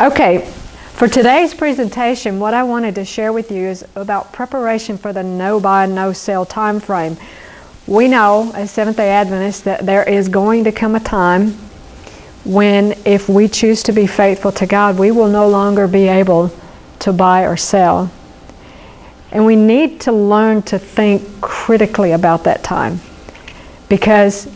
Okay, for today's presentation, what I wanted to share with you is about preparation for the no-buy, no-sell time frame. We know as Seventh-day Adventists that there is going to come a time when, if we choose to be faithful to God, we will no longer be able to buy or sell. And we need to learn to think critically about that time. Because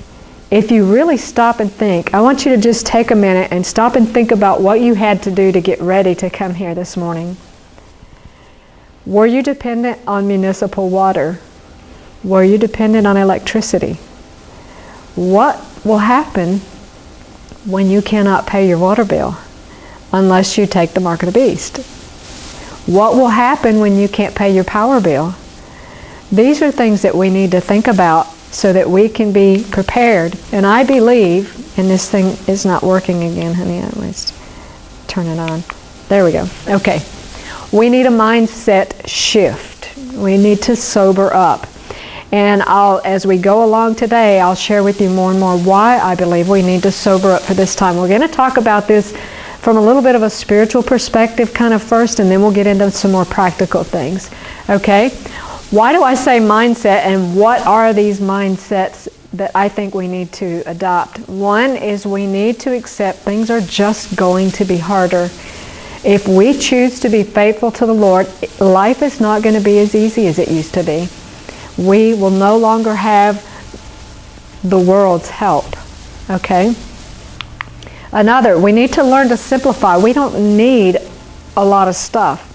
if you really stop and think, I want you to just take a minute and stop and think about what you had to do to get ready to come here this morning. Were you dependent on municipal water? Were you dependent on electricity? What will happen when you cannot pay your water bill unless you take the mark of the beast? What will happen when you can't pay your power bill? These are things that we need to think about so that we can be prepared. And I believe, and this thing is not working again, honey, let's turn it on. There we go. Okay. We need a mindset shift. We need to sober up. And as we go along today, I'll share with you more and more why I believe we need to sober up for this time. We're going to talk about this from a little bit of a spiritual perspective kind of first, and then we'll get into some more practical things. Okay? Why do I say mindset, and what are these mindsets that I think we need to adopt? One is we need to accept things are just going to be harder. If we choose to be faithful to the Lord, life is not going to be as easy as it used to be. We will no longer have the world's help. Okay? Another, we need to learn to simplify. We don't need a lot of stuff.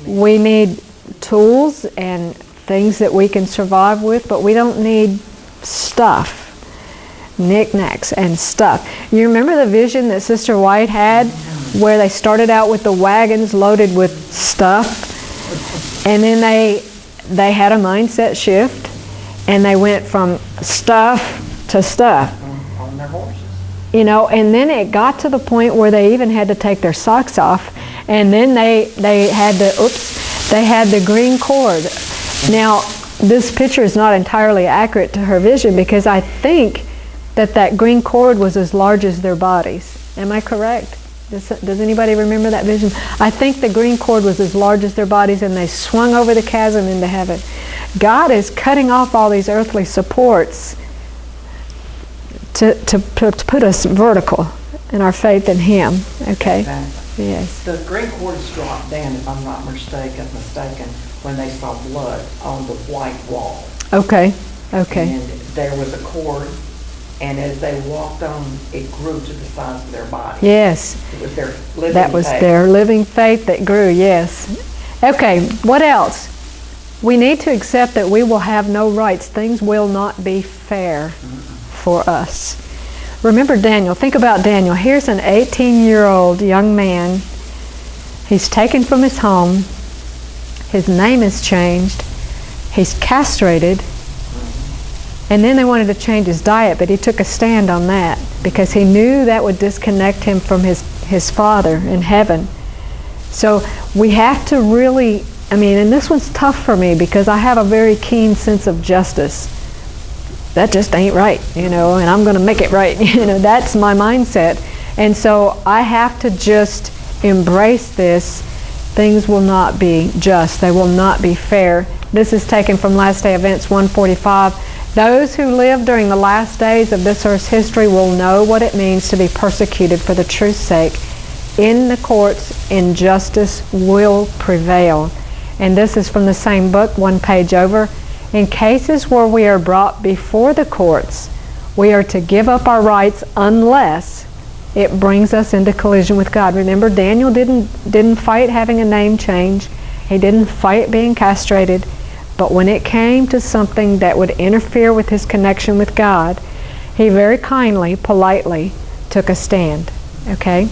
We need tools and things that we can survive with, but we don't need stuff, knickknacks and stuff. You remember the vision that Sister White had where they started out with the wagons loaded with stuff, and then they had a mindset shift and they went from stuff to stuff. On their horses. You know, and then it got to the point where they even had to take their socks off, and then they had the green cord. Now, this picture is not entirely accurate to her vision because I think that green cord was as large as their bodies. Am I correct? Does anybody remember that vision? I think the green cord was as large as their bodies, and they swung over the chasm into heaven. God is cutting off all these earthly supports to put us vertical in our faith in Him. Okay? Exactly. Yes. The green cords dropped down, if I'm not mistaken, when they saw blood on the white wall. Okay. Okay. And there was a cord, and as they walked on, it grew to the size of their body. Yes. It was their living faith. That was their living faith that grew, yes. Okay, what else? We need to accept that we will have no rights. Things will not be fair for us. Remember Daniel. Think about Daniel. Here's an 18-year-old young man. He's taken from his home. His name is changed. He's castrated. And then they wanted to change his diet, but he took a stand on that because he knew that would disconnect him from his Father in heaven. So we have to really, and this one's tough for me because I have a very keen sense of justice. That just ain't right, and I'm going to make it right. That's my mindset. And so I have to just embrace this. Things will not be just. They will not be fair. This is taken from Last Day Events 145. Those who live during the last days of this earth's history will know what it means to be persecuted for the truth's sake. In the courts, injustice will prevail. And this is from the same book, one page over. In cases where we are brought before the courts, we are to give up our rights unless it brings us into collision with God. Remember, Daniel didn't fight having a name change. He didn't fight being castrated. But when it came to something that would interfere with his connection with God, he very kindly, politely took a stand. Okay?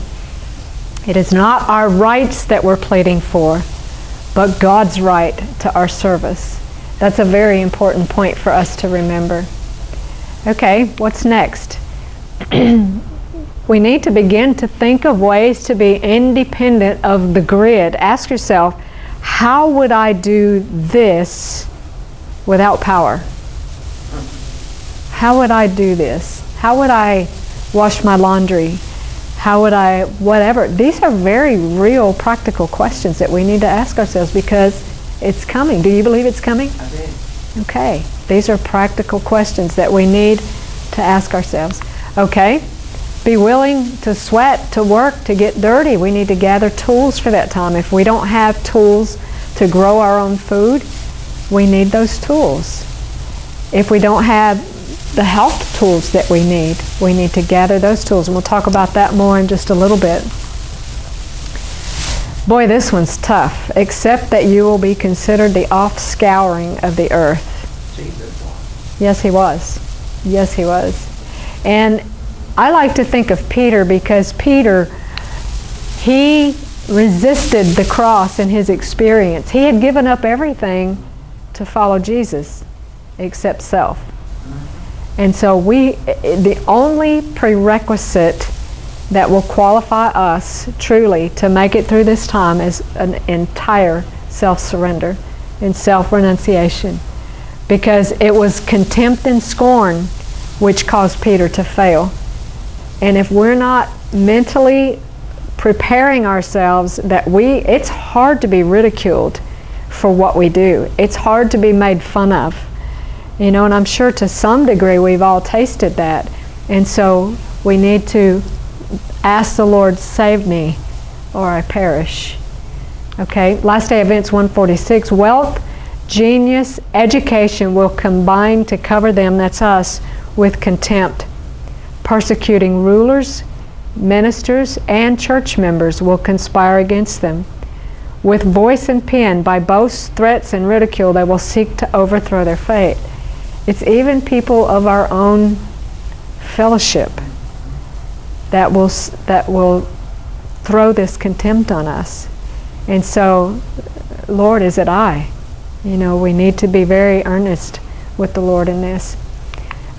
It is not our rights that we're pleading for, but God's right to our service. That's a very important point for us to remember. Okay, what's next? We need to begin to think of ways to be independent of the grid. Ask yourself, how would I do this without power? How would I do this? How would I wash my laundry? How would I, whatever. These are very real, practical questions that we need to ask ourselves because it's coming. Do you believe it's coming? I do. Okay. These are practical questions that we need to ask ourselves. Okay. Be willing to sweat, to work, to get dirty. We need to gather tools for that time. If we don't have tools to grow our own food, we need those tools. If we don't have the health tools that we need to gather those tools. And we'll talk about that more in just a little bit. Boy, this one's tough. Except that you will be considered the offscouring of the earth. Jesus was. Yes, he was. Yes, he was. And I like to think of Peter because Peter, he resisted the cross in his experience. He had given up everything to follow Jesus except self. And so the only prerequisite that will qualify us truly to make it through this time is an entire self-surrender and self-renunciation. Because it was contempt and scorn which caused Peter to fail. And if we're not mentally preparing ourselves it's hard to be ridiculed for what we do. It's hard to be made fun of. You know, and I'm sure to some degree we've all tasted that. And so we need to ask the Lord, save me or I perish. Okay, last day events 146. Wealth, genius, education will combine to cover them, that's us, with contempt. Persecuting rulers, ministers, and church members will conspire against them. With voice and pen, by boasts, threats, and ridicule, they will seek to overthrow their faith. It's even people of our own fellowship that will throw this contempt on us. And so, Lord, is it I? You know, we need to be very earnest with the Lord in this.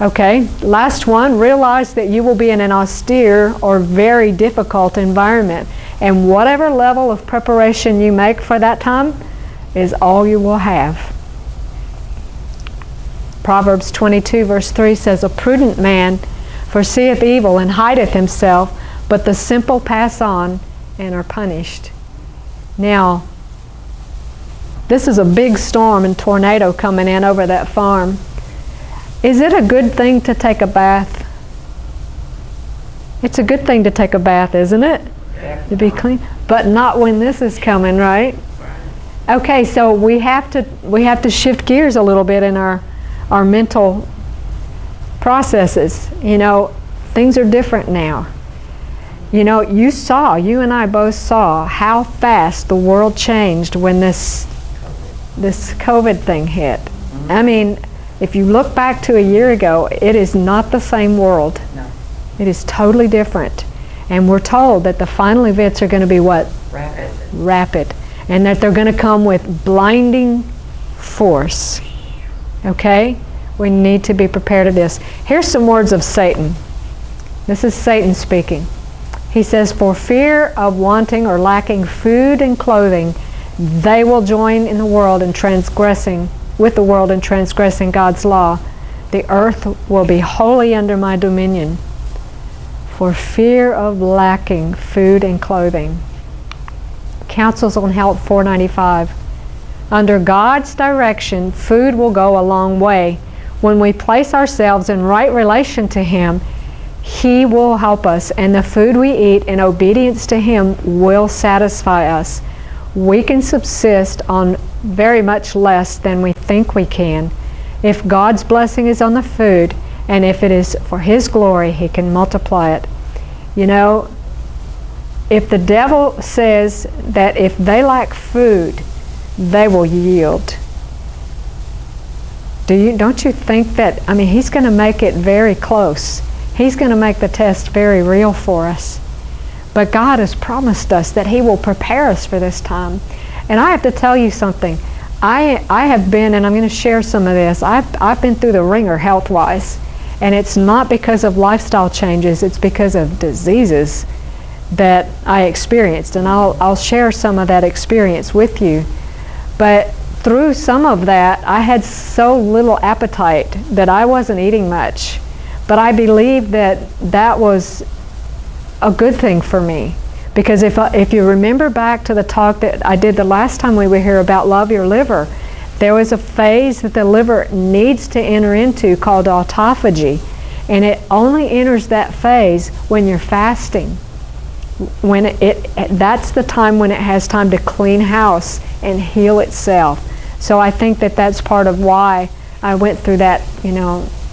Okay, last one. Realize that you will be in an austere or very difficult environment. And whatever level of preparation you make for that time is all you will have. Proverbs 22 verse 3 says, a prudent man foreseeth evil and hideth himself, but the simple pass on and are punished. Now, this is a big storm and tornado coming in over that farm. Is it a good thing to take a bath? It's a good thing to take a bath, isn't it? Yeah. To be clean. But not when this is coming, right? Okay, so we have to shift gears a little bit in our mental processes. You know, things are different now. You know, you and I both saw how fast the world changed when this COVID thing hit. Mm-hmm. I mean, if you look back to a year ago, it is not the same world. No. It is totally different. And we're told that the final events are going to be what? Rapid. Rapid. And that they're going to come with blinding force. Okay? We need to be prepared of this. Here's some words of Satan. This is Satan speaking. He says, for fear of wanting or lacking food and clothing, they will join in the world in transgressing God's law. The earth will be wholly under my dominion. For fear of lacking food and clothing. Counsels on Health 495. Under God's direction, food will go a long way. When we place ourselves in right relation to Him, He will help us, and the food we eat in obedience to Him will satisfy us. We can subsist on very much less than we think we can. If God's blessing is on the food, and if it is for His glory, He can multiply it. You know, if the devil says that if they lack food, they will yield. Don't you think that, I mean, he's going to make it very close. He's going to make the test very real for us. But God has promised us that He will prepare us for this time. And I have to tell you something. I have been, and I'm going to share some of this, I've been through the ringer health-wise. And it's not because of lifestyle changes, it's because of diseases that I experienced. And I'll share some of that experience with you. But through some of that, I had so little appetite that I wasn't eating much. But I believe that was a good thing for me. Because if you remember back to the talk that I did the last time we were here about love your liver, there was a phase that the liver needs to enter into called autophagy. And it only enters that phase when you're fasting. When that's the time when it has time to clean house and heal itself. So I think that that's part of why I went through that,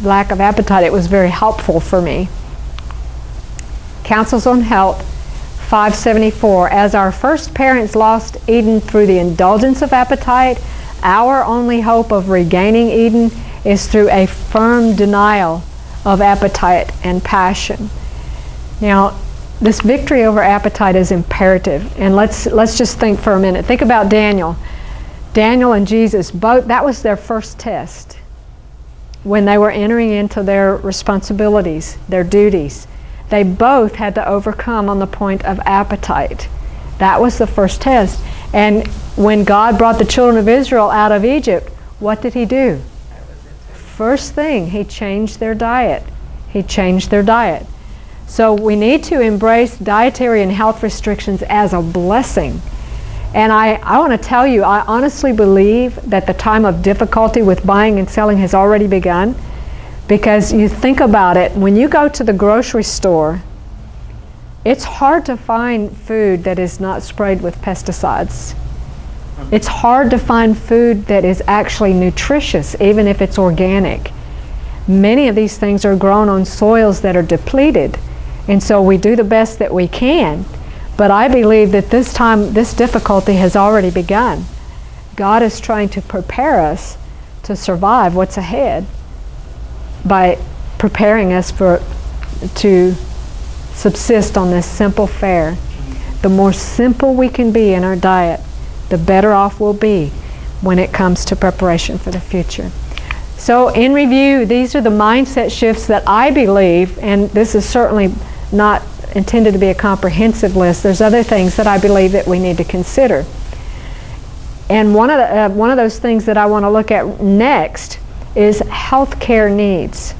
lack of appetite. It was very helpful for me. Counsels on Health 574. As our first parents lost Eden through the indulgence of appetite, our only hope of regaining Eden is through a firm denial of appetite and passion. Now, this victory over appetite is imperative. And let's just think for a minute. Think about Daniel. Daniel and Jesus, both, that was their first test when they were entering into their responsibilities, their duties. They both had to overcome on the point of appetite. That was the first test. And when God brought the children of Israel out of Egypt, what did He do? First thing, He changed their diet. He changed their diet. So we need to embrace dietary and health restrictions as a blessing. And I want to tell you, I honestly believe that the time of difficulty with buying and selling has already begun. Because you think about it, when you go to the grocery store, it's hard to find food that is not sprayed with pesticides. It's hard to find food that is actually nutritious, even if it's organic. Many of these things are grown on soils that are depleted. And so we do the best that we can. But I believe that this time, this difficulty has already begun. God is trying to prepare us to survive what's ahead by preparing us to subsist on this simple fare. The more simple we can be in our diet, the better off we'll be when it comes to preparation for the future. So in review, these are the mindset shifts that I believe, and this is certainly not intended to be a comprehensive list. There's other things that I believe that we need to consider. And one of those things that I want to look at next is healthcare needs.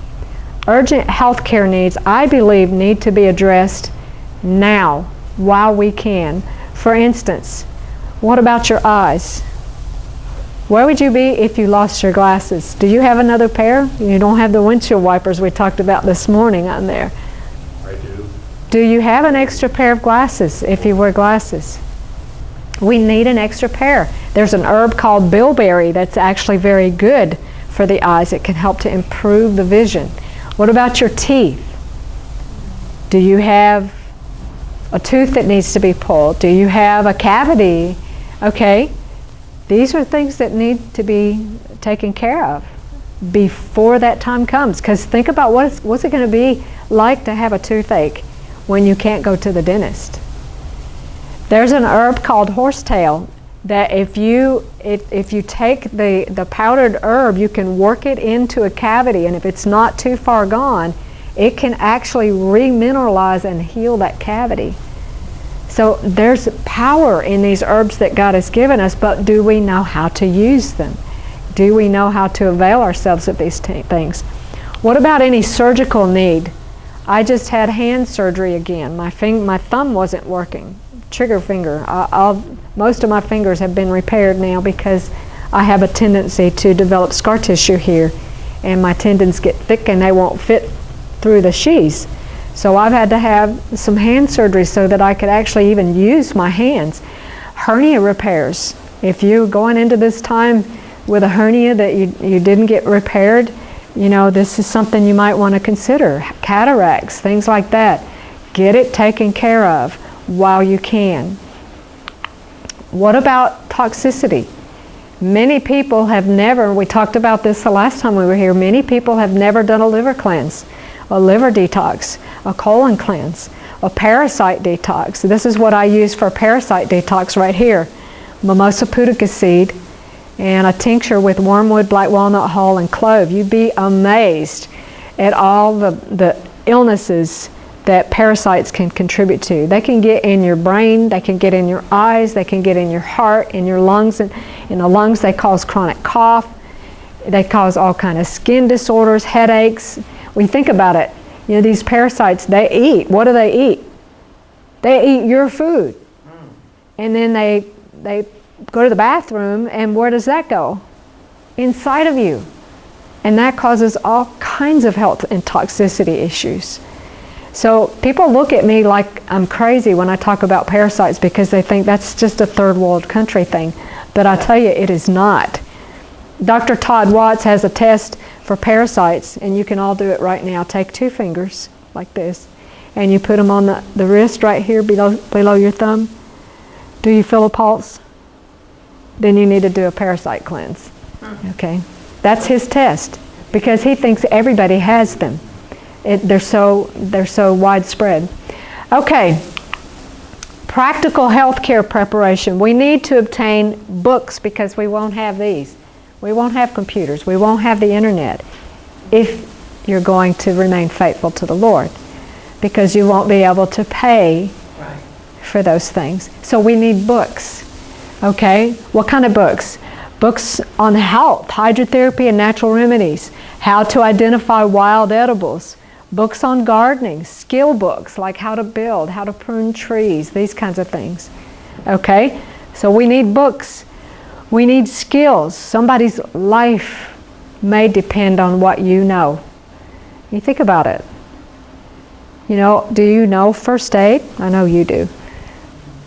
Urgent healthcare needs, I believe, need to be addressed now while we can. For instance, what about your eyes? Where would you be if you lost your glasses? Do you have another pair? You don't have the windshield wipers we talked about this morning on there. I do. Do you have an extra pair of glasses if you wear glasses? We need an extra pair. There's an herb called bilberry that's actually very good for the eyes. It can help to improve the vision. What about your teeth? Do you have a tooth that needs to be pulled? Do you have a cavity? Okay. These are things that need to be taken care of before that time comes. Because think about what's it going to be like to have a toothache when you can't go to the dentist. There's an herb called horsetail that if you take the powdered herb, you can work it into a cavity, and if it's not too far gone, it can actually remineralize and heal that cavity. So there's power in these herbs that God has given us, but do we know how to use them? Do we know how to avail ourselves of these things? What about any surgical need? I just had hand surgery again. My thumb wasn't working. Trigger finger. Most of my fingers have been repaired now because I have a tendency to develop scar tissue here, and my tendons get thick and they won't fit through the sheaths. So I've had to have some hand surgery so that I could actually even use my hands. Hernia repairs. If you're going into this time with a hernia that you didn't get repaired, this is something you might want to consider. Cataracts, things like that. Get it taken care of while you can. What about toxicity? Many people have never, we talked about this the last time we were here, many people have never done a liver cleanse, a liver detox, a colon cleanse, a parasite detox. This is what I use for a parasite detox right here. Mimosa pudica seed and a tincture with wormwood, black walnut hull, and clove. You'd be amazed at all the illnesses that parasites can contribute to. They can get in your brain, they can get in your eyes, they can get in your heart, in your lungs. And in the lungs, they cause chronic cough. They cause all kind of skin disorders, headaches. We think about it. These parasites, they eat. What do they eat? They eat your food. And then they go to the bathroom, and where does that go? Inside of you. And that causes all kinds of health and toxicity issues. So people look at me like I'm crazy when I talk about parasites because they think that's just a third world country thing. But I tell you, it is not. Dr. Todd Watts has a test for parasites, and you can all do it right now. Take 2 fingers like this, and you put them on the wrist right here below your thumb. Do you feel a pulse? Then you need to do a parasite cleanse. Okay, that's his test because he thinks everybody has them. They're so widespread. Okay, practical healthcare preparation. We need to obtain books because we won't have these. We won't have computers. We won't have the internet if you're going to remain faithful to the Lord, because you won't be able to pay for those things. So we need books. Okay, what kind of books? Books on health, hydrotherapy and natural remedies, how to identify wild edibles, books on gardening, skill books like how to build, how to prune trees, these kinds of things. Okay, so we need books. We need skills. Somebody's life may depend on what you know. You think about it. You know, do you know first aid? I know you do.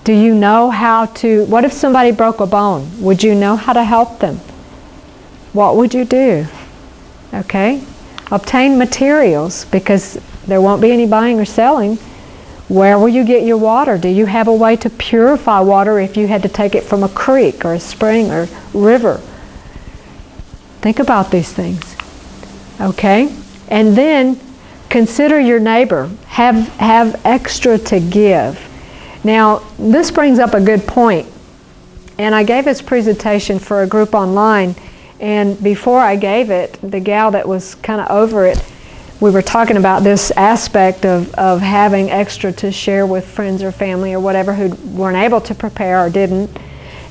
Do you know how to, what if somebody broke a bone? Would you know how to help them? What would you do? Okay? Obtain materials, because there won't be any buying or selling. Where will you get your water? Do you have a way to purify water if you had to take it from a creek or a spring or river? Think about these things. Okay? And then consider your neighbor. Have extra to give. Now, this brings up a good point. And I gave this presentation for a group online, and before I gave it, the gal that was kind of over it, we were talking about this aspect of having extra to share with friends or family or whatever who weren't able to prepare or didn't.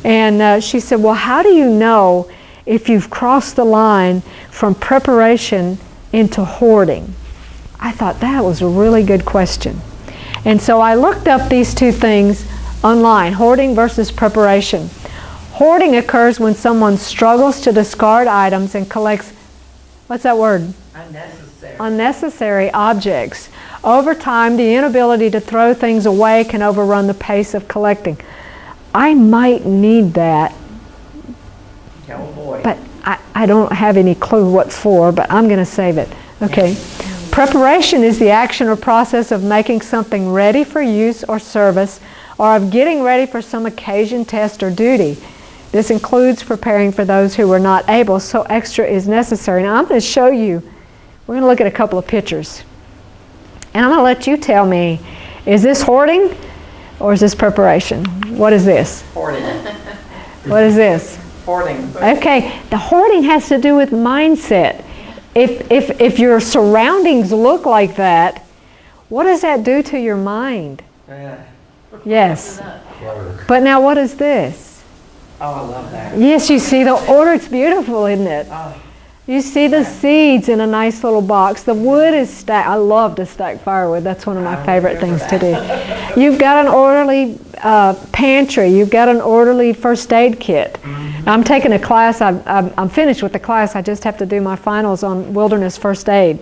And she said, well, how do you know if you've crossed the line from preparation into hoarding? I thought that was a really good question. And so I looked up these 2 things online, hoarding versus preparation. Hoarding occurs when someone struggles to discard items and collects, what's that word? Unnecessary objects. Over time, the inability to throw things away can overrun the pace of collecting. I might need that, Oh boy. but I don't have any clue what for, but I'm going to save it. Okay. Preparation is the action or process of making something ready for use or service, or of getting ready for some occasion, test, or duty. This includes preparing for those who were not able, so extra is necessary. Now I'm going to show you, we're going to look at a couple of pictures. And I'm going to let you tell me, is this hoarding or is this preparation? What is this? Hoarding. What is this? Hoarding. Okay, the hoarding has to do with mindset. If your surroundings look like that, what does that do to your mind? Yes. But now what is this? Oh, I love that. Yes, you see the order. It's beautiful, isn't it? You see the seeds in a nice little box. The wood is stacked. I love to stack firewood. That's one of my favorite things to do. You've got an orderly pantry. You've got an orderly first aid kit. I'm taking a class. I'm finished with the class. I just have to do my finals on wilderness first aid.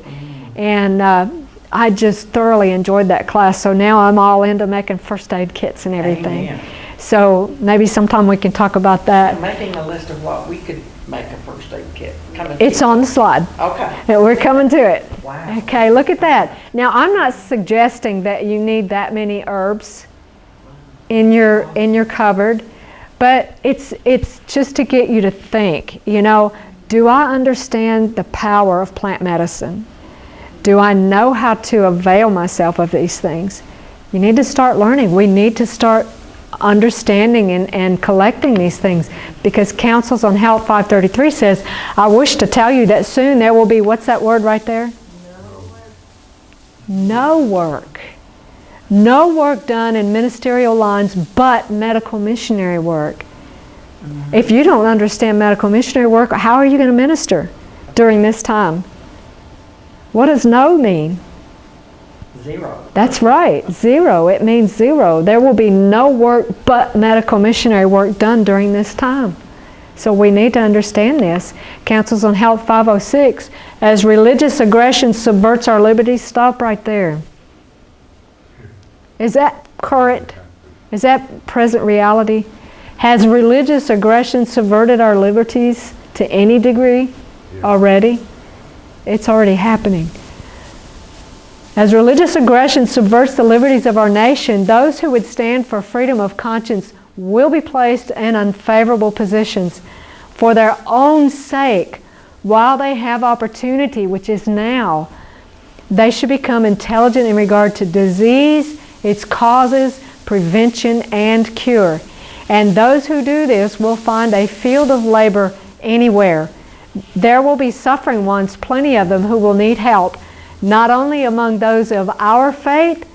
And I just thoroughly enjoyed that class. So now I'm all into making first aid kits and everything. Amen. So maybe sometime we can talk about that. I'm making a list of what we could make a first aid kit. It's on the slide. Okay. And we're coming to it. Wow. Okay, look at that. Now, I'm not suggesting that you need that many herbs in your cupboard, but it's just to get you to think, you know, do I understand the power of plant medicine? Do I know how to avail myself of these things? You need to start learning. We need to start understanding and collecting these things, because Counsels on Health 533 says, I wish to tell you that soon there will be, what's that word right there? No work. No work done in ministerial lines but medical missionary work. If you don't understand medical missionary work, how are you going to minister during this time? What does no mean? Zero. That's right, zero. It means zero. There will be no work but medical missionary work done during this time. So we need to understand this. Councils on Health 506, as religious aggression subverts our liberties, stop right there. Is that current? Is that present reality? Has religious aggression subverted our liberties to any degree already? It's already happening. As religious aggression subverts the liberties of our nation, those who would stand for freedom of conscience will be placed in unfavorable positions for their own sake while they have opportunity, which is now. They should become intelligent in regard to disease, its causes, prevention, and cure. And those who do this will find a field of labor anywhere. There will be suffering ones, plenty of them, who will need help, not only among those of our faith,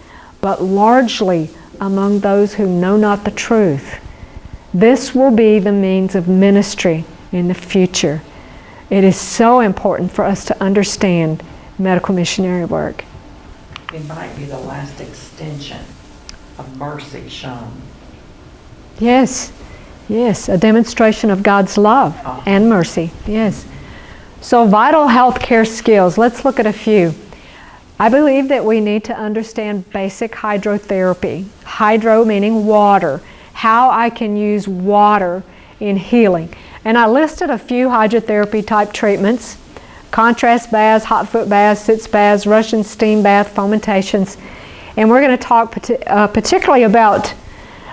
but largely among those who know not the truth. This will be the means of ministry in the future. It is so important for us to understand medical missionary work. It might be the last extension of mercy shown. Yes, yes, a demonstration of God's love and mercy, yes. So vital health care skills, let's look at a few. I believe that we need to understand basic hydrotherapy. Hydro meaning water, how I can use water in healing. And I listed a few hydrotherapy type treatments: contrast baths, hot foot baths, sitz baths, Russian steam bath, fomentations. And we're going to talk particularly about,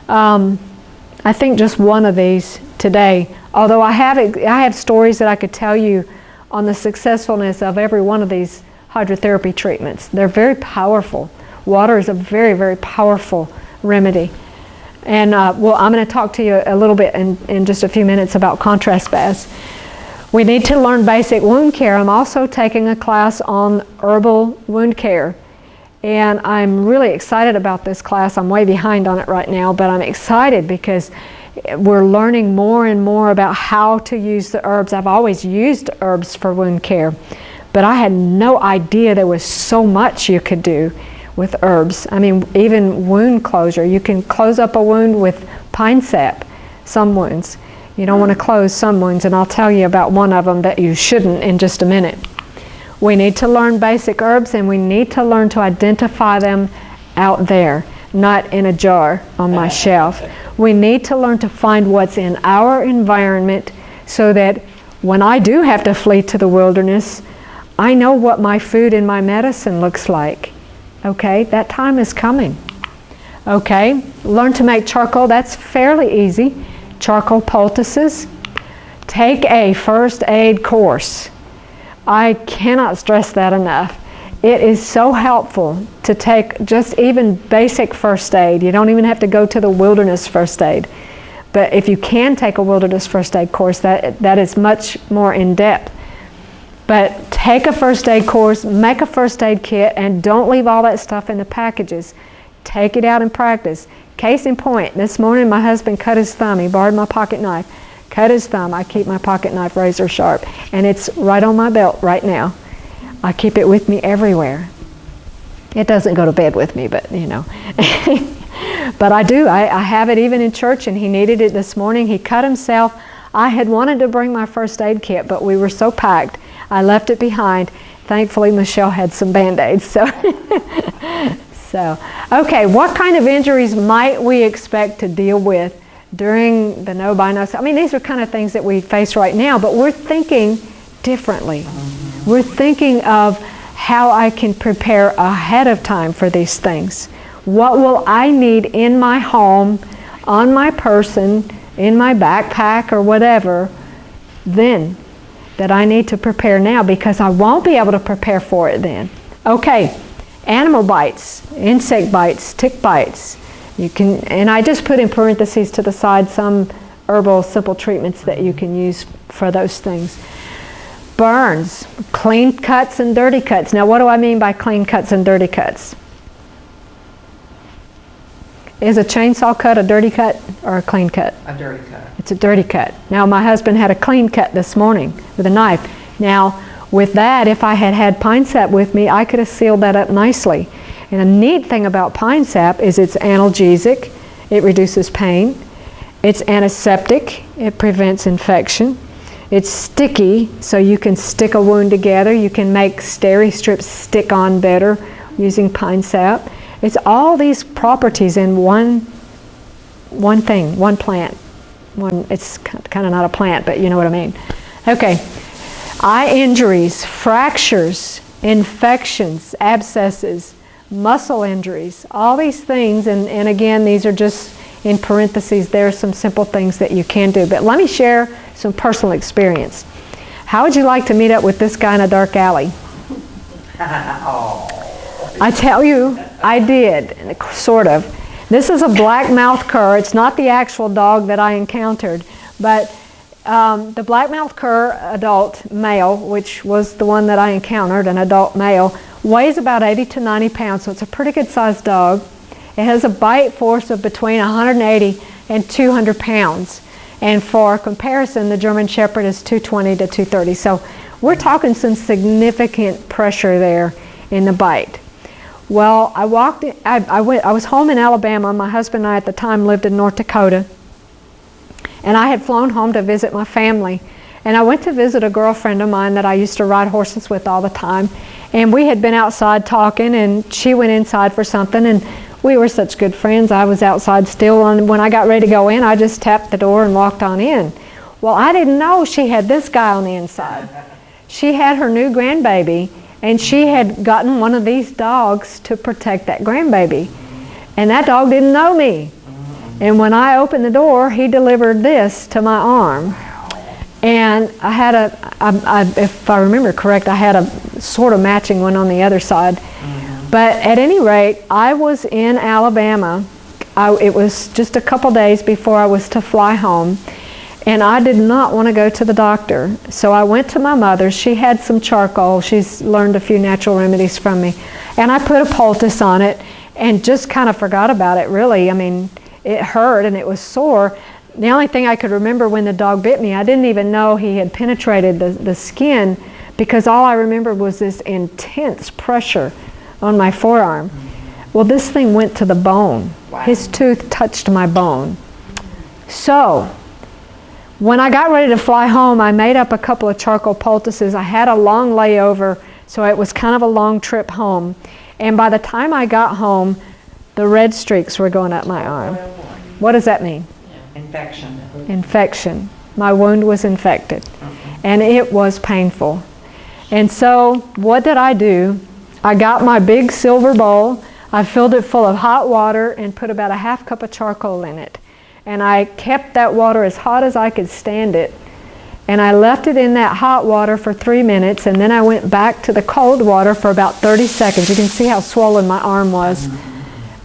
I think, just one of these today. Although I have stories that I could tell you on the successfulness of every one of these hydrotherapy treatments. They're very powerful. Water is a very, very powerful remedy. And well, I'm going to talk to you a little bit in just a few minutes about contrast baths. We need to learn basic wound care. I'm also taking a class on herbal wound care. And I'm really excited about this class. I'm way behind on it right now, but I'm excited because we're learning more and more about how to use the herbs. I've always used herbs for wound care, but I had no idea there was so much you could do with herbs. I mean, even wound closure. You can close up a wound with pine sap, some wounds. You don't want to close some wounds, and I'll tell you about one of them that you shouldn't in just a minute. We need to learn basic herbs, and we need to learn to identify them out there, not in a jar on my shelf. We need to learn to find what's in our environment so that when I do have to flee to the wilderness, I know what my food and my medicine looks like. Okay, that time is coming. Okay, learn to make charcoal. That's fairly easy. Charcoal poultices. Take a first aid course. I cannot stress that enough. It is so helpful to take just even basic first aid. You don't even have to go to the wilderness first aid. But if you can take a wilderness first aid course, that is much more in depth. But take a first aid course, make a first aid kit, and don't leave all that stuff in the packages. Take it out and practice. Case in point, this morning my husband cut his thumb. He borrowed my pocket knife. Cut his thumb. I keep my pocket knife razor sharp, and it's right on my belt right now. I keep it with me everywhere. It doesn't go to bed with me, but you know. But I do. I have it even in church, and he needed it this morning. He cut himself. I had wanted to bring my first aid kit, but we were so packed. I left it behind. Thankfully, Michelle had some Band-Aids. So, okay, what kind of injuries might we expect to deal with during the no-by-no? I mean, these are kind of things that we face right now, but we're thinking differently. We're thinking of how I can prepare ahead of time for these things. What will I need in my home, on my person, in my backpack or whatever, then, that I need to prepare now, because I won't be able to prepare for it then. Okay, animal bites, insect bites, tick bites. You can, and I just put in parentheses to the side some herbal simple treatments that you can use for those things. Burns, clean cuts and dirty cuts. Now what do I mean by clean cuts and dirty cuts? Is a chainsaw cut a dirty cut or a clean cut? A dirty cut. It's a dirty cut. Now my husband had a clean cut this morning with a knife. Now with that, if I had had pine sap with me, I could have sealed that up nicely. And the neat thing about pine sap is it's analgesic, it reduces pain, it's antiseptic, it prevents infection, it's sticky, so you can stick a wound together, you can make steri strips stick on better using pine sap. It's all these properties in one thing, one plant. It's kind of not a plant, but you know what I mean. Okay, eye injuries, fractures, infections, abscesses, muscle injuries, all these things, and again, these are just in parentheses, there are some simple things that you can do. But let me share some personal experience. How would you like to meet up with this guy in a dark alley? I tell you, I did, sort of. This is a black-mouthed cur. It's not the actual dog that I encountered, but the black-mouthed cur adult male, which was the one that I encountered, an adult male, weighs about 80 to 90 pounds, so it's a pretty good-sized dog. It has a bite force of between 180 and 200 pounds. And for comparison, the German Shepherd is 220 to 230. So we're talking some significant pressure there in the bite. Well, I was home in Alabama. My husband and I at the time lived in North Dakota. And I had flown home to visit my family. And I went to visit a girlfriend of mine that I used to ride horses with all the time. And we had been outside talking, and she went inside for something, and we were such good friends. I was outside still, and when I got ready to go in, I just tapped the door and walked on in. Well, I didn't know she had this guy on the inside. She had her new grandbaby, and she had gotten one of these dogs to protect that grandbaby. And that dog didn't know me. And when I opened the door, he delivered this to my arm. And I had if I remember correct, I had a sort of matching one on the other side. But at any rate, I was in Alabama. It was just a couple days before I was to fly home. And I did not want to go to the doctor. So I went to my mother. She had some charcoal. She's learned a few natural remedies from me. And I put a poultice on it and just kind of forgot about it, really. I mean, it hurt and it was sore. The only thing I could remember when the dog bit me, I didn't even know he had penetrated the skin, because all I remembered was this intense pressure on my forearm. Well, this thing went to the bone. Wow. His tooth touched my bone. So, when I got ready to fly home, I made up a couple of charcoal poultices. I had a long layover, so it was kind of a long trip home. And by the time I got home, the red streaks were going up my arm. What does that mean? Infection. Infection. My wound was infected. And it was painful. And so, what did I do? I got my big silver bowl, I filled it full of hot water and put about a half cup of charcoal in it. And I kept that water as hot as I could stand it. And I left it in that hot water for 3 minutes, and then I went back to the cold water for about 30 seconds. You can see how swollen my arm was.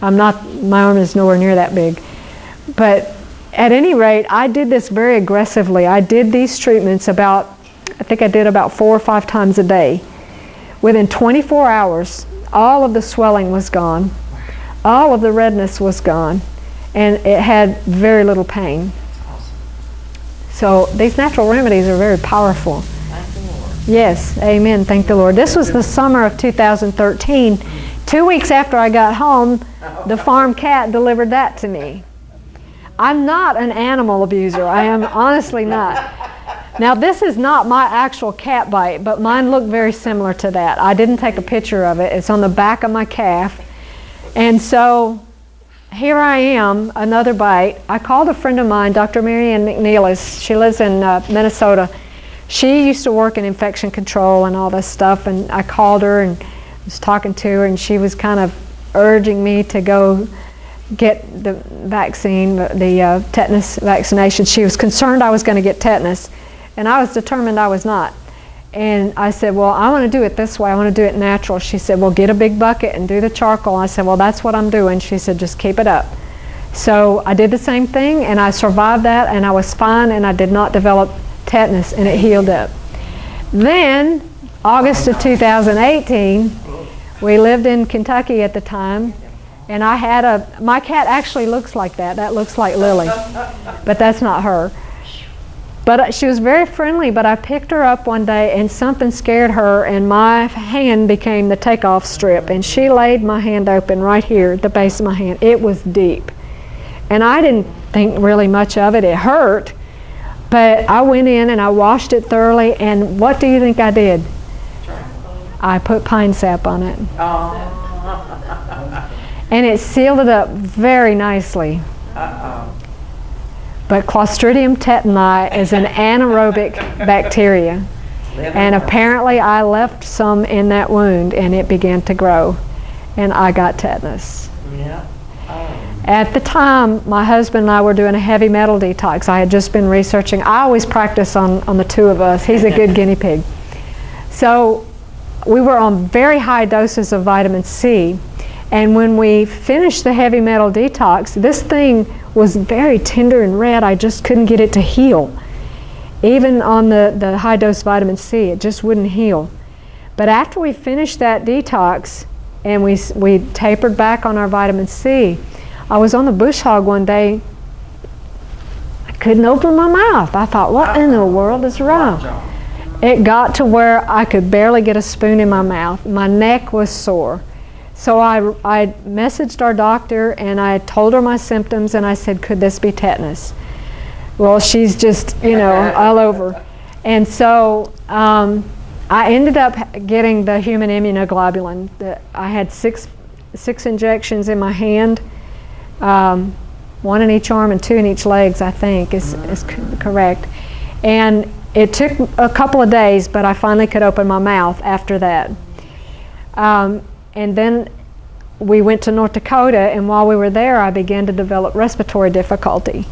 My arm is nowhere near that big. But at any rate, I did this very aggressively. I did these treatments I think I did about 4 or 5 times a day. Within 24 hours, all of the swelling was gone. All of the redness was gone. And it had very little pain. So these natural remedies are very powerful. Thank the Lord. Yes, amen, thank the Lord. This was the summer of 2013. 2 weeks after I got home, the farm cat delivered that to me. I'm not an animal abuser. I am honestly not. Now, this is not my actual cat bite, but mine looked very similar to that. I didn't take a picture of it. It's on the back of my calf. And so here I am, another bite. I called a friend of mine, Dr. Marianne McNeilis. She lives in Minnesota. She used to work in infection control and all this stuff, and I called her and was talking to her, and she was kind of urging me to go get the vaccine, the tetanus vaccination. She was concerned I was going to get tetanus, and I was determined I was not. And I said, well, I want to do it this way. I want to do it natural. She said, well, get a big bucket and do the charcoal. I said, well, that's what I'm doing. She said, just keep it up. So I did the same thing, and I survived that, and I was fine, and I did not develop tetanus, and it healed up. Then, August of 2018, we lived in Kentucky at the time, and I had my cat actually looks like that. That looks like Lily, but that's not her. But she was very friendly, but I picked her up one day and something scared her and my hand became the takeoff strip, and she laid my hand open right here at the base of my hand. It was deep. And I didn't think really much of it. It hurt, but I went in and I washed it thoroughly, and what do you think I did? I put pine sap on it. And it sealed it up very nicely. But Clostridium tetani is an anaerobic bacteria. And apparently I left some in that wound and it began to grow. And I got tetanus. Yeah. At the time, my husband and I were doing a heavy metal detox. I had just been researching. I always practice on the two of us. He's a good guinea pig. So we were on very high doses of vitamin C. And when we finished the heavy metal detox, this thing was very tender and red. I just couldn't get it to heal. Even on the high dose vitamin C, it just wouldn't heal. But after we finished that detox and we tapered back on our vitamin C, I was on the bush hog one day. I couldn't open my mouth. I thought, what in the world is wrong? It got to where I could barely get a spoon in my mouth. My neck was sore. So I messaged our doctor and I told her my symptoms and I said, could this be tetanus? Well, she's just, all over. And so I ended up getting the human immunoglobulin. I had six injections in my hand, one in each arm and 2 in each legs, I think is correct. And it took a couple of days, but I finally could open my mouth after that. And then we went to North Dakota, and while we were there, I began to develop respiratory difficulty.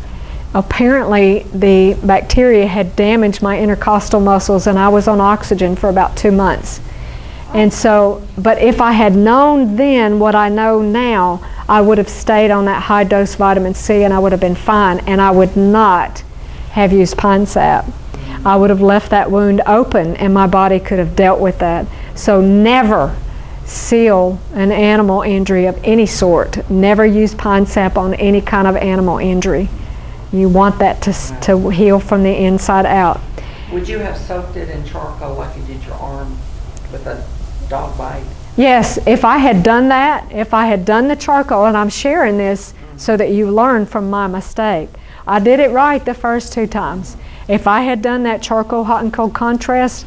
Apparently, the bacteria had damaged my intercostal muscles, and I was on oxygen for about 2 months. And so, but if I had known then what I know now, I would have stayed on that high dose vitamin C, and I would have been fine, and I would not have used pine sap. I would have left that wound open, and my body could have dealt with that. So never seal an animal injury of any sort. Never use pine sap on any kind of animal injury. You want that to heal from the inside out. Would you have soaked it in charcoal like you did your arm with a dog bite? Yes, if I had done that, if I had done the charcoal, and I'm sharing this so that you learn from my mistake. I did it right the first 2 times. If I had done that charcoal hot and cold contrast,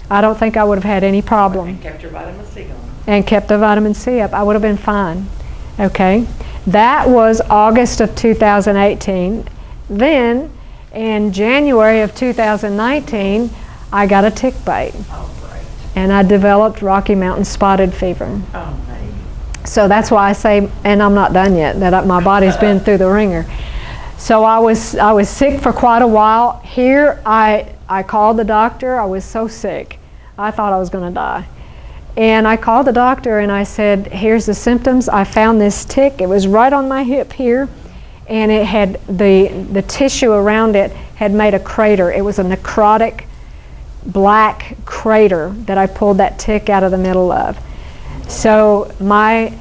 I don't think I would have had any problem. And kept your vitamin C going. And kept the vitamin C up. I would have been fine. Okay? That was August of 2018. Then, in January of 2019, I got a tick bite. Oh, great. And I developed Rocky Mountain spotted fever. Oh, baby. So that's why I say, and I'm not done yet, that my body's been through the ringer. So I was sick for quite a while. Here, I called the doctor. I was so sick. I thought I was going to die. And I called the doctor and I said, here's the symptoms. I found this tick. It was right on my hip here. And it had the tissue around it had made a crater. It was a necrotic black crater that I pulled that tick out of the middle of. So my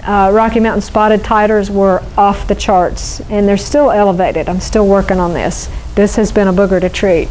Rocky Mountain spotted titers were off the charts, and they're still elevated. I'm still working on this. This has been a booger to treat.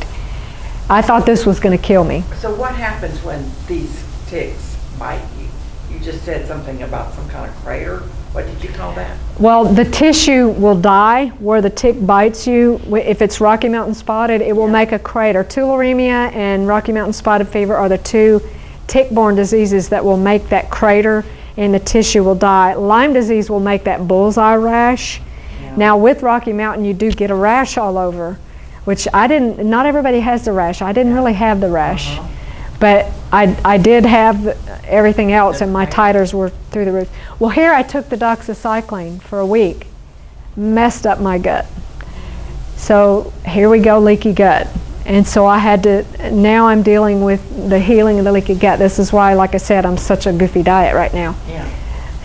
I thought this was going to kill me. So what happens when these ticks bite you? You just said something about some kind of crater. What did you call that? Well, the tissue will die where the tick bites you. If it's Rocky Mountain spotted, it will make a crater. Tularemia and Rocky Mountain spotted fever are the 2 tick-borne diseases that will make that crater and the tissue will die. Lyme disease will make that bullseye rash. Yeah. Now with Rocky Mountain you do get a rash all over, which not everybody has the rash. I didn't really have the rash. But I did have everything else, and my titers were through the roof. Well, here I took the doxycycline for a week. Messed up my gut. So here we go, leaky gut. And so I had to, now I'm dealing with the healing of the leaky gut. This is why, like I said, I'm such a goofy diet right now. Yeah.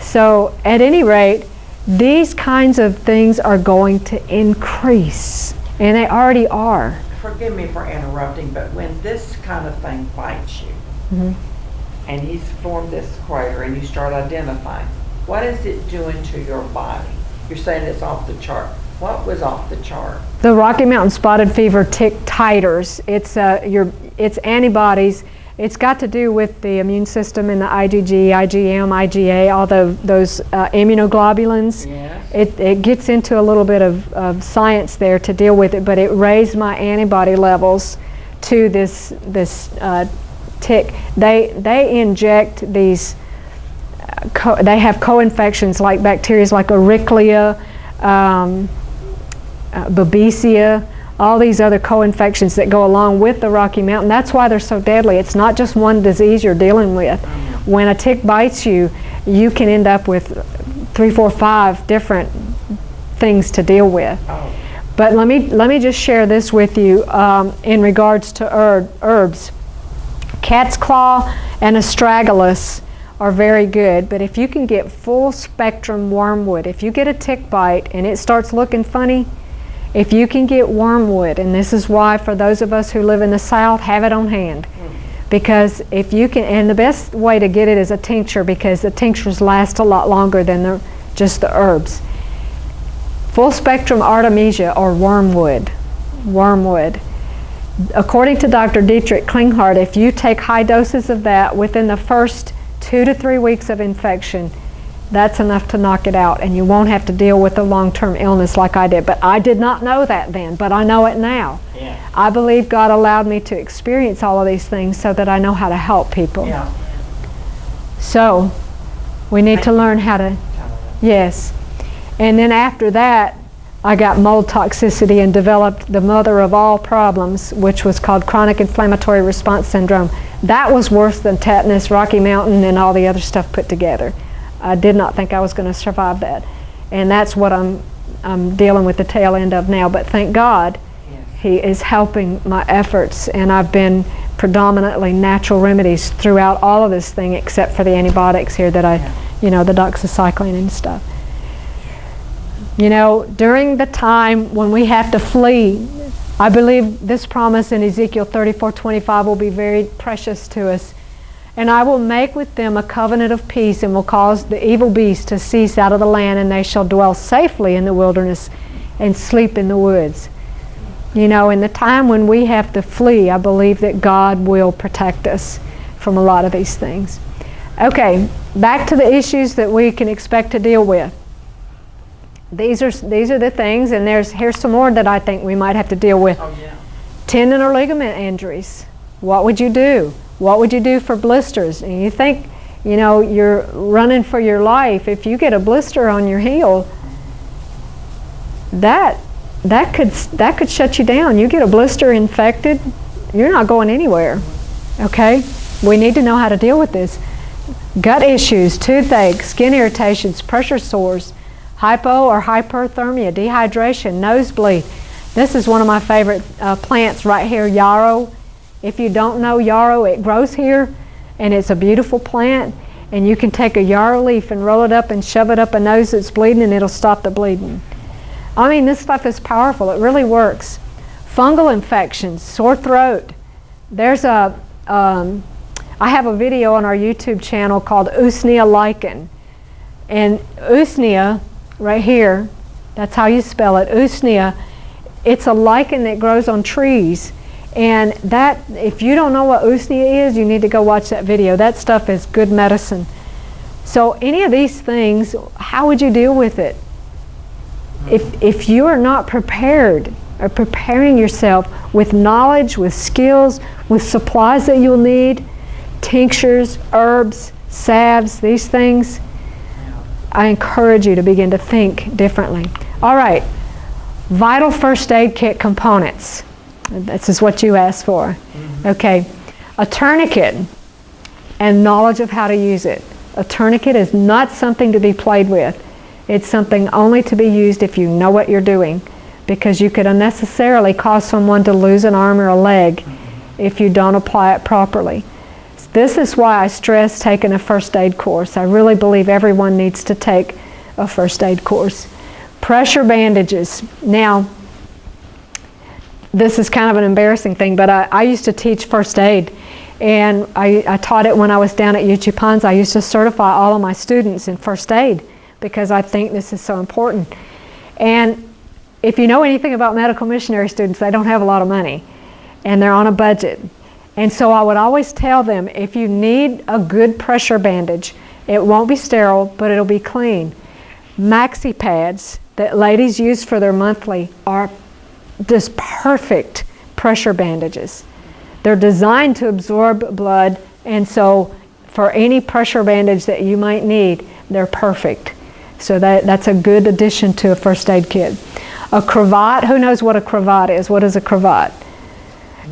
So at any rate, these kinds of things are going to increase, and they already are. Forgive me for interrupting, but when this kind of thing bites you, and he's formed this crater, and you start identifying, what is it doing to your body? You're saying it's off the chart. What was off the chart? The Rocky Mountain Spotted Fever tick titers. It's antibodies. It's got to do with the immune system and the IgG, IgM, IgA, all those immunoglobulins. Yes. It gets into a little bit of science there to deal with it, but it raised my antibody levels to this tick. They inject these. They have co-infections like bacteria like Ehrlichia, Babesia, all these other co-infections that go along with the Rocky Mountain. That's why they're so deadly. It's not just one disease you're dealing with. When a tick bites you, you can end up with 3, 4, 5 different things to deal with. Oh. But let me just share this with you in regards to herbs. Cat's claw and astragalus are very good, but if you can get full spectrum wormwood, if you get a tick bite and it starts looking funny, if you can get wormwood, and this is why for those of us who live in the South, have it on hand. Because if you can, and the best way to get it is a tincture, because the tinctures last a lot longer than just the herbs. Full spectrum artemisia or wormwood. According to Dr. Dietrich Klinghardt, if you take high doses of that within the first 2 to 3 weeks of infection, that's enough to knock it out, and you won't have to deal with a long-term illness like I did. But I did not know that then, but I know it now. Yeah. I believe God allowed me to experience all of these things so that I know how to help people. Yeah. So we need to learn how to, yes. And then after that, I got mold toxicity and developed the mother of all problems, which was called chronic inflammatory response syndrome. That was worse than tetanus, Rocky Mountain, and all the other stuff put together. I did not think I was going to survive that. And that's what I'm dealing with the tail end of now. But thank God, Yes. He is helping my efforts, and I've been predominantly natural remedies throughout all of this thing, except for the antibiotics here that the doxycycline and stuff. You know, during the time when we have to flee, I believe this promise in Ezekiel 34:25 will be very precious to us. And I will make with them a covenant of peace, and will cause the evil beast to cease out of the land, and they shall dwell safely in the wilderness and sleep in the woods. You know, in the time when we have to flee, I believe that God will protect us from a lot of these things. Okay, back to the issues that we can expect to deal with. These are the things, and here's some more that I think we might have to deal with. Oh, yeah. Tendon or ligament injuries. What would you do? What would you do for blisters? And you think, you know, you're running for your life. If you get a blister on your heel, that could shut you down. You get a blister infected, you're not going anywhere. Okay? We need to know how to deal with this. Gut issues, toothache, skin irritations, pressure sores, hypo or hyperthermia, dehydration, nosebleed. This is one of my favorite plants right here, yarrow. If you don't know yarrow, it grows here, and it's a beautiful plant, and you can take a yarrow leaf and roll it up and shove it up a nose that's bleeding, and it'll stop the bleeding. I mean, this stuff is powerful. It really works. Fungal infections, sore throat. There's I have a video on our YouTube channel called Usnia Lichen. And Usnia, right here, that's how you spell it, Usnia, it's a lichen that grows on trees. And that, if you don't know what Usnia is, you need to go watch that video. That stuff is good medicine. So any of these things, how would you deal with it? If you are not prepared, or preparing yourself with knowledge, with skills, with supplies that you'll need, tinctures, herbs, salves, these things, I encourage you to begin to think differently. All right, vital first aid kit components. This is what you asked for. Okay, a tourniquet and knowledge of how to use it. A tourniquet is not something to be played with. It's something only to be used if you know what you're doing, because you could unnecessarily cause someone to lose an arm or a leg if you don't apply it properly. This is why I stress taking a first aid course. I really believe everyone needs to take a first aid course. Pressure bandages. Now, this is kind of an embarrassing thing, but I used to teach first aid, and I taught it when I was down at UT Ponds. I used to certify all of my students in first aid because I think this is so important. And if you know anything about medical missionary students, they don't have a lot of money, and they're on a budget. And so I would always tell them, if you need a good pressure bandage, it won't be sterile, but it'll be clean. Maxi pads that ladies use for their monthly are just perfect pressure bandages. They're designed to absorb blood, and so for any pressure bandage that you might need, they're perfect. So that's a good addition to a first aid kit. A cravat, who knows what a cravat is? What is a cravat?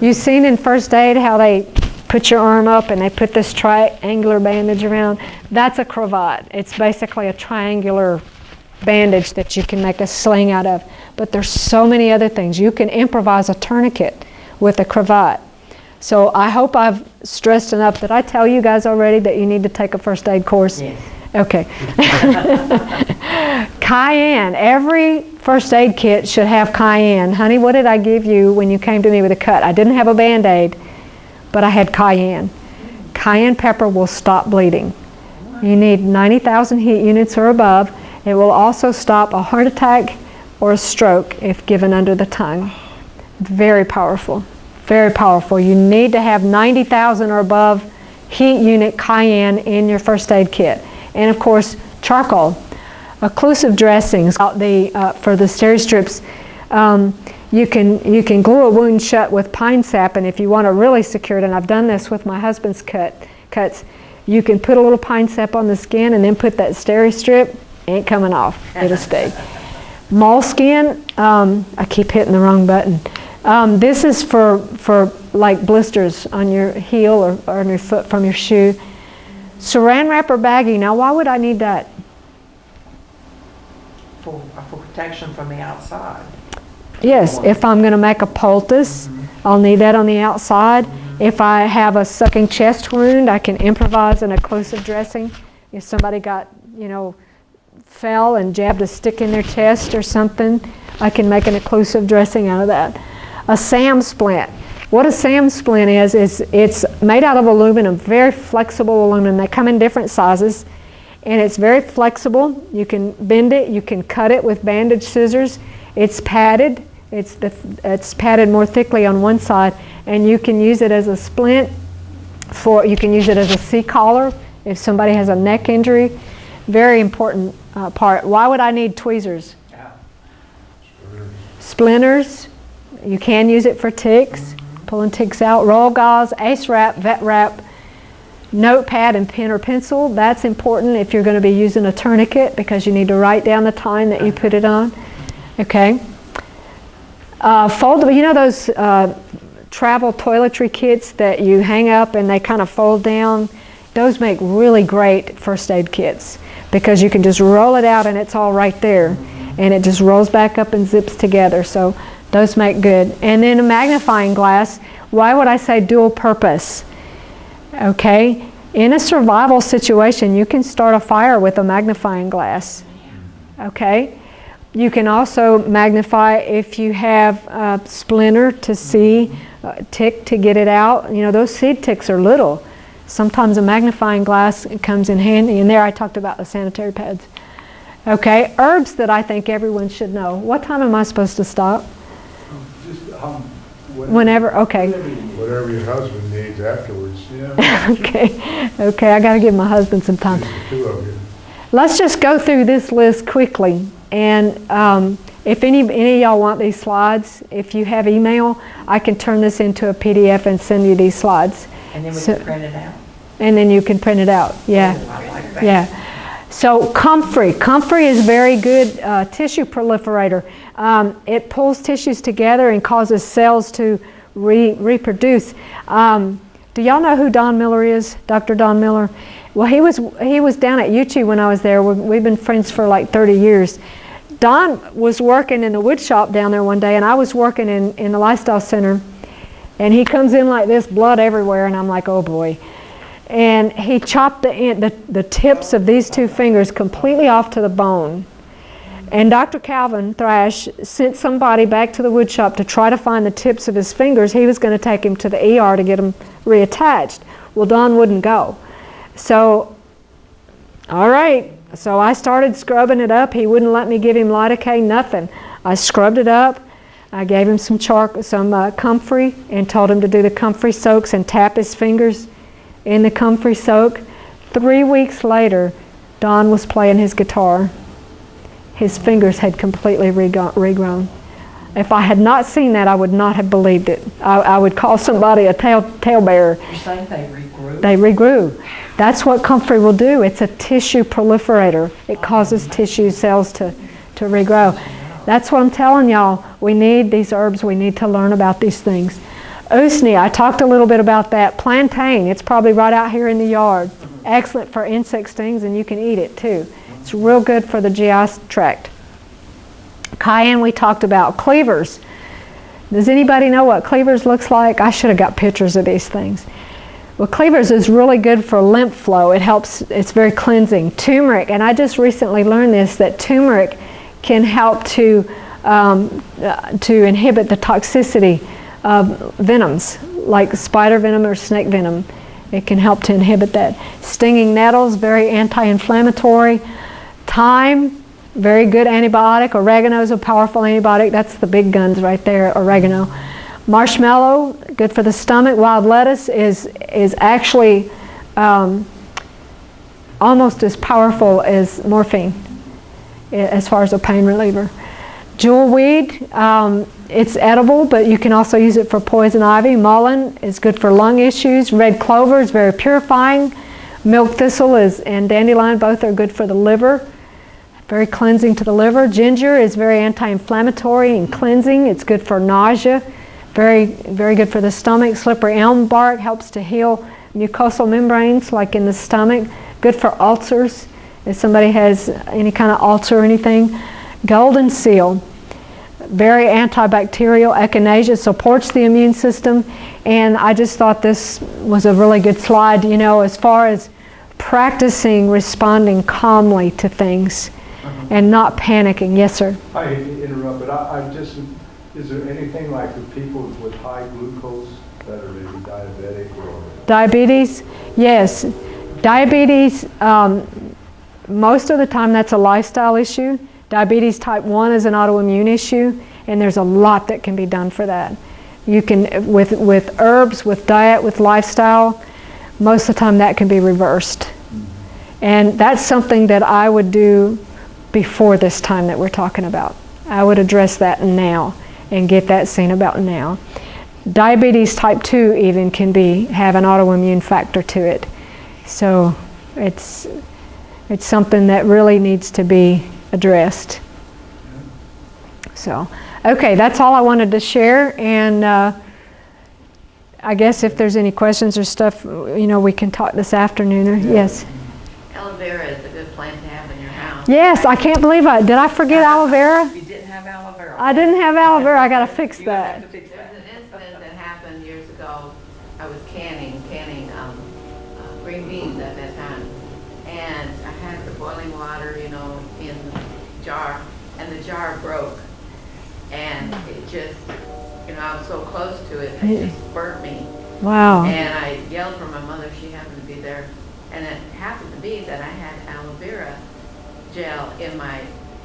You've seen in first aid how they put your arm up and they put this triangular bandage around? That's a cravat. It's basically a triangular bandage that you can make a sling out of. But there's so many other things. You can improvise a tourniquet with a cravat. So I hope I've stressed enough. Did I tell you guys already that you need to take a first aid course? Yes. Okay. Cayenne. Every first aid kit should have cayenne. Honey, what did I give you when you came to me with a cut? I didn't have a Band-Aid, but I had cayenne. Cayenne pepper will stop bleeding. You need 90,000 heat units or above. It will also stop a heart attack or a stroke if given under the tongue. Very powerful. Very powerful. You need to have 90,000 or above heat unit cayenne in your first aid kit. And of course, charcoal. Occlusive dressings for the steri-strips. You can glue a wound shut with pine sap, and if you want to really secure it, and I've done this with my husband's cuts, you can put a little pine sap on the skin and then put that steri-strip. Ain't coming off. It'll stay. Moleskin. I keep hitting the wrong button. This is for like blisters on your heel or on your foot from your shoe. Saran wrap or baggie. Now, why would I need that? For protection from the outside. Yes, if I'm going to make a poultice, I'll need that on the outside. If I have a sucking chest wound, I can improvise an occlusive dressing. If somebody got, fell and jabbed a stick in their chest or something, I can make an occlusive dressing out of that. A SAM splint. What a SAM splint is it's made out of aluminum, very flexible aluminum. They come in different sizes, and it's very flexible. You can bend it, you can cut it with bandage scissors. It's padded. It's padded more thickly on one side, and you can use it as a splint. You can use it as a C-collar if somebody has a neck injury. Very important part. Why would I need tweezers? Splinters. You can use it for ticks, pulling ticks out. Roll gauze, ace wrap, vet wrap, notepad and pen or pencil. That's important if you're going to be using a tourniquet, because you need to write down the time that you put it on. Okay. Foldable. Those travel toiletry kits that you hang up and they kind of fold down? Those make really great first aid kits, because you can just roll it out and it's all right there, and it just rolls back up and zips together. So those make good. And then a magnifying glass. Why would I say dual purpose? Okay, in a survival situation, you can start a fire with a magnifying glass. Okay, you can also magnify if you have a splinter to see, tick to get it out. Those seed ticks are little. Sometimes a magnifying glass comes in handy. And there I talked about the sanitary pads. Okay, herbs that I think everyone should know. What time am I supposed to stop? Whenever, okay. Whatever your husband needs afterwards. Yeah. Okay, I got to give my husband some time. Just the two of you. Let's just go through this list quickly. And if any of y'all want these slides, if you have email, I can turn this into a PDF and send you these slides. And then we can print it out. And then you can print it out, yeah. Oh, I like that. Yeah. So comfrey. Comfrey is very good tissue proliferator. It pulls tissues together and causes cells to reproduce. Do y'all know who Don Miller is, Dr. Don Miller? Well, he was down at UT when I was there. We've been friends for like 30 years. Don was working in the wood shop down there one day, and I was working in the lifestyle center, and he comes in like this, blood everywhere, and I'm like, oh boy. And he chopped the tips of these two fingers completely off to the bone. And Dr. Calvin Thrash sent somebody back to the wood shop to try to find the tips of his fingers. He was going to take him to the ER to get them reattached. Well, Don wouldn't go. So, all right. So I started scrubbing it up. He wouldn't let me give him lidocaine, nothing. I scrubbed it up. I gave him some comfrey and told him to do the comfrey soaks and tap his fingers in the comfrey soak. 3 weeks later, Don was playing his guitar. His fingers had completely regrown. If I had not seen that, I would not have believed it. I would call somebody a talebearer. You're saying they regrew? They regrew. That's what comfrey will do. It's a tissue proliferator. It causes tissue cells to regrow. That's what I'm telling y'all. We need these herbs. We need to learn about these things. Usnia, I talked a little bit about that. Plantain, it's probably right out here in the yard. Excellent for insect stings, and you can eat it too. It's real good for the GI tract. Cayenne we talked about. Cleavers. Does anybody know what cleavers looks like? I should have got pictures of these things. Well, cleavers is really good for lymph flow. It helps, it's very cleansing. Turmeric, and I just recently learned this, that turmeric can help to inhibit the toxicity of venoms, like spider venom or snake venom. It can help to inhibit that. Stinging nettles, very anti-inflammatory. Thyme, very good antibiotic. Oregano is a powerful antibiotic. That's the big guns right there, oregano. Marshmallow, good for the stomach. Wild lettuce is actually almost as powerful as morphine as far as a pain reliever. Jewelweed, it's edible, but you can also use it for poison ivy. Mullein is good for lung issues. Red clover is very purifying. Milk thistle and dandelion both are good for the liver. Very cleansing to the liver. Ginger is very anti-inflammatory and cleansing. It's good for nausea. Very, very good for the stomach. Slippery elm bark helps to heal mucosal membranes like in the stomach. Good for ulcers. If somebody has any kind of ulcer or anything. Golden seal, very antibacterial. Echinacea supports the immune system. And I just thought this was a really good slide, you know, as far as practicing responding calmly to things and not panicking. Yes, sir? I hate to interrupt, but I just, is there anything like for people with high glucose that are maybe diabetic or? Diabetes? Yes. Diabetes, most of the time that's a lifestyle issue. Diabetes type 1 is an autoimmune issue, and there's a lot that can be done for that. You can, with herbs, with diet, with lifestyle, most of the time that can be reversed. And that's something that I would do before this time that we're talking about. I would address that now and get that seen about now. Diabetes type 2 even can have an autoimmune factor to it. So it's something that really needs to be addressed. So, okay, that's all I wanted to share, and I guess if there's any questions or stuff, you know, we can talk this afternoon. Or, yes? Aloe vera is a good plant to have in your house. Yes, I can't believe did I forget aloe vera? You didn't have aloe vera. I didn't have aloe vera. I got to fix You that. have to fix There was that. an incident that happened years ago. I was canning green beans at that time. And I had the boiling water, you know, in the jar, and the jar broke. And it just, you know, I was so close to it, it just burnt me. Wow. And I yelled for my mother, she happened to be there. And it happened to be that I had aloe vera gel in my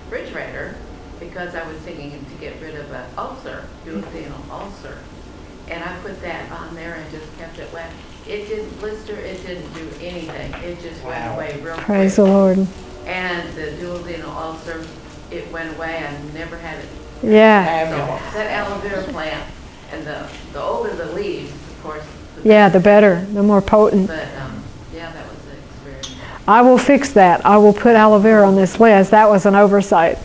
refrigerator because I was thinking to get rid of an ulcer, duodenal ulcer. And I put that on there and just kept it wet. It didn't blister, it didn't do anything. It just went away real quick. Praise the Lord. And the duodenal ulcer, it went away. I never had it. Yeah. So that aloe vera plant, and the older the leaves, of course. Yeah, the better, the more potent. But yeah, that was the experience. I will fix that. I will put aloe vera on this list. That was an oversight.